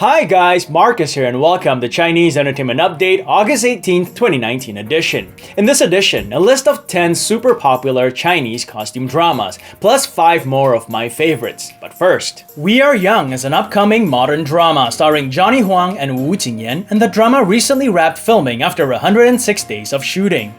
Hi guys, Marcus here and welcome to Chinese Entertainment Update August 18th, 2019 edition. In this edition, a list of 10 super popular Chinese costume dramas, plus 5 more of my favorites. But first, We Are Young is an upcoming modern drama starring Johnny Huang and Wu Jingyan, and the drama recently wrapped filming after 106 days of shooting.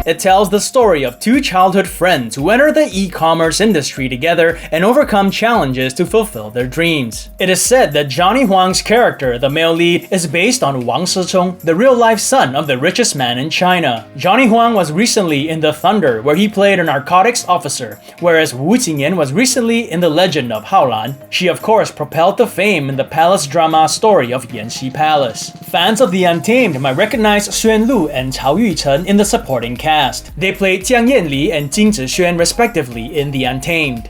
It tells the story of two childhood friends who enter the e-commerce industry together and overcome challenges to fulfill their dreams. It is said that Johnny Huang's character, the male lead, is based on Wang Sichong, the real-life son of the richest man in China. Johnny Huang was recently in The Thunder, where he played a narcotics officer, whereas Wu Jingyan was recently in The Legend of Haolan. She of course propelled to fame in the palace drama Story of Yanxi Palace. Fans of The Untamed might recognize Xuan Lu and Cao Yuchen in the supporting cast. They played Jiang Yanli and Jing Zixuan respectively in The Untamed.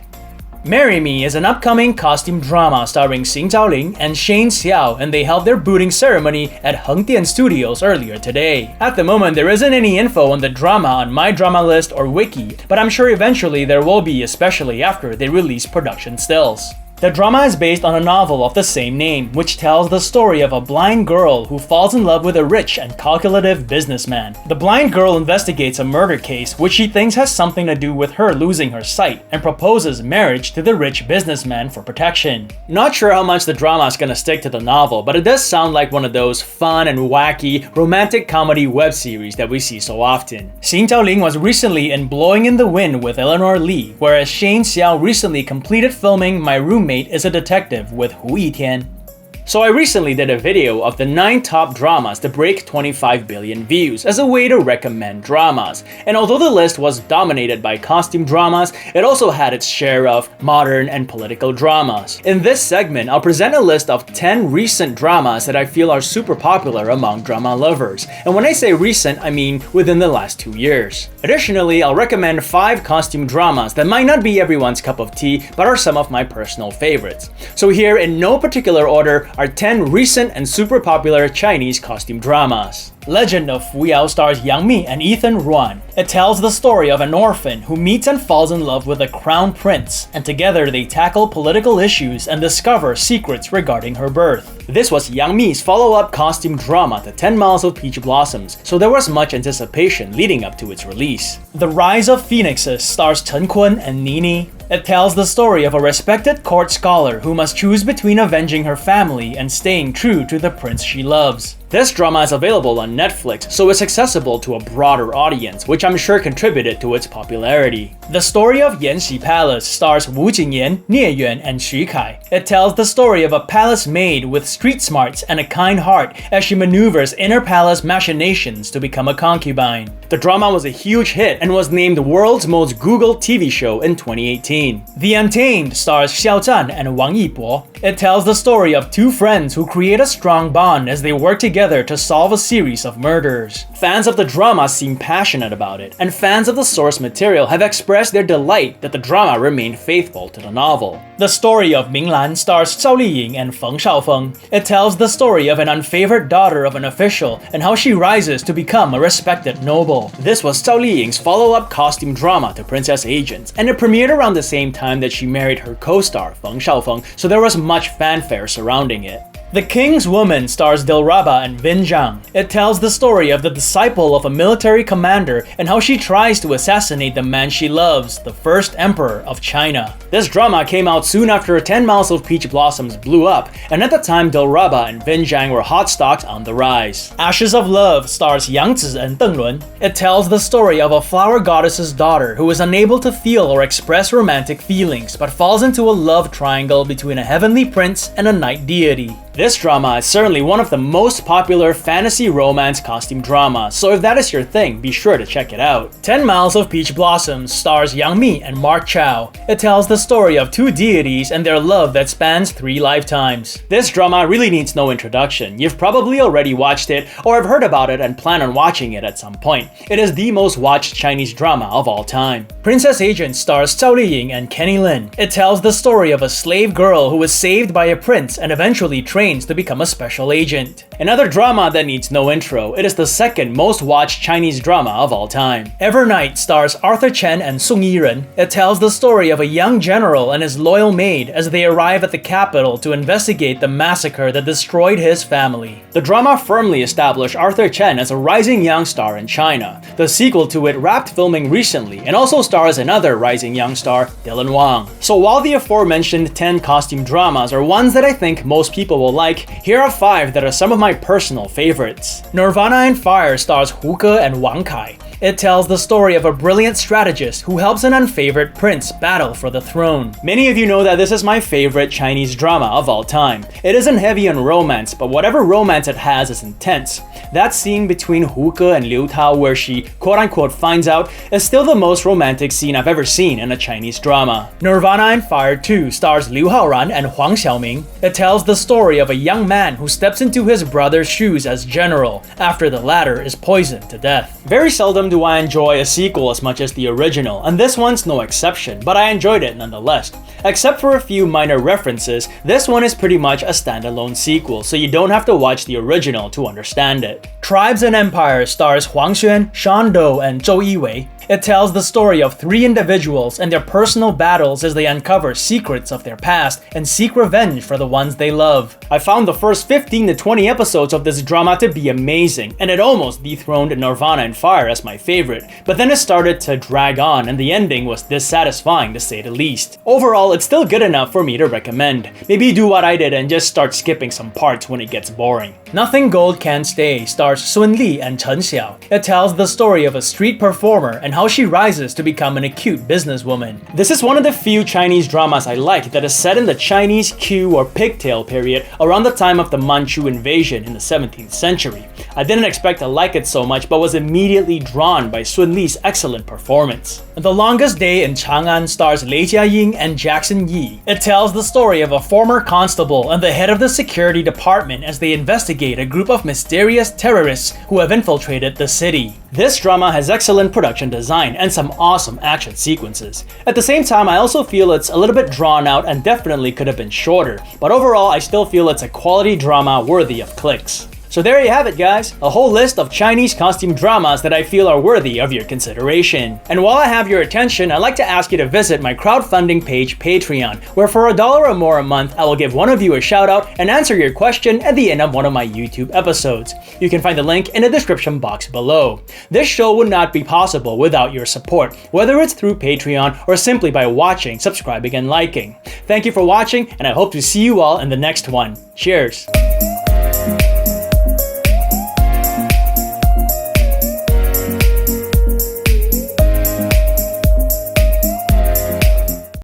Marry Me is an upcoming costume drama starring Xing Zhaoling and Shane Xiao, and they held their booting ceremony at Hengdian Studios earlier today. At the moment, there isn't any info on the drama on My Drama List or Wiki, but I'm sure eventually there will be, especially after they release production stills. The drama is based on a novel of the same name, which tells the story of a blind girl who falls in love with a rich and calculative businessman. The blind girl investigates a murder case which she thinks has something to do with her losing her sight, and proposes marriage to the rich businessman for protection. Not sure how much the drama is gonna stick to the novel, but it does sound like one of those fun and wacky romantic comedy web series that we see so often. Xing Zhaoling was recently in Blowing in the Wind with Eleanor Lee, whereas Shane Xiao recently completed filming My Roommate is a Detective with Hu Yitian. So I recently did a video of the 9 top dramas to break 25 billion views as a way to recommend dramas. And although the list was dominated by costume dramas, it also had its share of modern and political dramas. In this segment, I'll present a list of 10 recent dramas that I feel are super popular among drama lovers. And when I say recent, I mean within the last 2 years. Additionally, I'll recommend 5 costume dramas that might not be everyone's cup of tea, but are some of my personal favorites. So here, in no particular order, are 10 recent and super popular Chinese costume dramas. Legend of Fuyao stars Yang Mi and Ethan Ruan. It tells the story of an orphan who meets and falls in love with a crown prince, and together they tackle political issues and discover secrets regarding her birth. This was Yang Mi's follow-up costume drama to 10 Miles of Peach Blossoms, so there was much anticipation leading up to its release. The Rise of Phoenixes stars Chen Kun and Nini. It tells the story of a respected court scholar who must choose between avenging her family and staying true to the prince she loves. This drama is available on Netflix, so it's accessible to a broader audience, which I'm sure contributed to its popularity. The Story of Yanxi Palace stars Wu Jingyan, Nie Yuan, and Xu Kai. It tells the story of a palace maid with street smarts and a kind heart as she maneuvers inner palace machinations to become a concubine. The drama was a huge hit and was named the world's most Googled TV show in 2018. The Untamed stars Xiao Zhan and Wang Yibo. It tells the story of two friends who create a strong bond as they work together to solve a series of murders. Fans of the drama seem passionate about it, and fans of the source material have expressed their delight that the drama remained faithful to the novel. The Story of Ming Lan stars Zhao Liying and Feng Shaofeng. It tells the story of an unfavored daughter of an official and how she rises to become a respected noble. This was Zhao Liying's follow-up costume drama to Princess Agents, and it premiered around the same time that she married her co-star Feng Shaofeng, so there was much fanfare surrounding it. The King's Woman stars Dilraba and Vin Zhang. It tells the story of the disciple of a military commander and how she tries to assassinate the man she loves, the first emperor of China. This drama came out soon after 10 Miles of Peach Blossoms blew up, and at the time Dilraba and Vin Zhang were hot stocks on the rise. Ashes of Love stars Yang Zi and Deng Lun. It tells the story of a flower goddess's daughter who is unable to feel or express romantic feelings, but falls into a love triangle between a heavenly prince and a night deity. This drama is certainly one of the most popular fantasy romance costume dramas, so if that is your thing, be sure to check it out. 10 Miles of Peach Blossoms stars Yang Mi and Mark Chow. It tells the story of two deities and their love that spans 3 lifetimes. This drama really needs no introduction. You've probably already watched it or have heard about it and plan on watching it at some point. It is the most watched Chinese drama of all time. Princess Agents stars Zhao Liying and Kenny Lin. It tells the story of a slave girl who was saved by a prince and eventually trained trains to become a special agent. Another drama that needs no intro, it is the second most watched Chinese drama of all time. Evernight stars Arthur Chen and Sung Yiren. It tells the story of a young general and his loyal maid as they arrive at the capital to investigate the massacre that destroyed his family. The drama firmly established Arthur Chen as a rising young star in China. The sequel to it wrapped filming recently and also stars another rising young star, Dylan Wang. So while the aforementioned 10 costume dramas are ones that I think most people will like, here are 5 that are some of my personal favorites. Nirvana in Fire stars Hu Ke and Wang Kai. It tells the story of a brilliant strategist who helps an unfavored prince battle for the throne. Many of you know that this is my favorite Chinese drama of all time. It isn't heavy on romance, but whatever romance it has is intense. That scene between Hu Ke and Liu Tao where she quote-unquote finds out is still the most romantic scene I've ever seen in a Chinese drama. Nirvana in Fire 2 stars Liu Haoran and Huang Xiaoming. It tells the story of a young man who steps into his brother's shoes as general after the latter is poisoned to death. Very seldom do I enjoy a sequel as much as the original, and this one's no exception, but I enjoyed it nonetheless. Except for a few minor references, this one is pretty much a standalone sequel, so you don't have to watch the original to understand it. Tribes and Empires stars Huang Xuan, Shan Dou, and Zhou Yiwei. It tells the story of 3 individuals and their personal battles as they uncover secrets of their past and seek revenge for the ones they love. I found the first 15 to 20 episodes of this drama to be amazing, and it almost dethroned Nirvana in Fire as my favorite, but then it started to drag on and the ending was dissatisfying to say the least. Overall, it's still good enough for me to recommend. Maybe do what I did and just start skipping some parts when it gets boring. Nothing Gold Can Stay stars Sun Li and Chen Xiao. It tells the story of a street performer and how she rises to become an acute businesswoman. This is one of the few Chinese dramas I like that is set in the Chinese Q or pigtail period around the time of the Manchu invasion in the 17th century. I didn't expect to like it so much but was immediately drawn by Sun Li's excellent performance. The Longest Day in Chang'an stars Lei Jiaying and Jackson Yi. It tells the story of a former constable and the head of the security department as they investigate a group of mysterious terrorists who have infiltrated the city. This drama has excellent production design and some awesome action sequences. At the same time, I also feel it's a little bit drawn out and definitely could have been shorter, but overall I still feel it's a quality drama worthy of clicks. So there you have it, guys, a whole list of Chinese costume dramas that I feel are worthy of your consideration. And while I have your attention, I'd like to ask you to visit my crowdfunding page, Patreon, where for $1 or more a month, I will give one of you a shout out and answer your question at the end of one of my YouTube episodes. You can find the link in the description box below. This show would not be possible without your support, whether it's through Patreon or simply by watching, subscribing, and liking. Thank you for watching, and I hope to see you all in the next one. Cheers!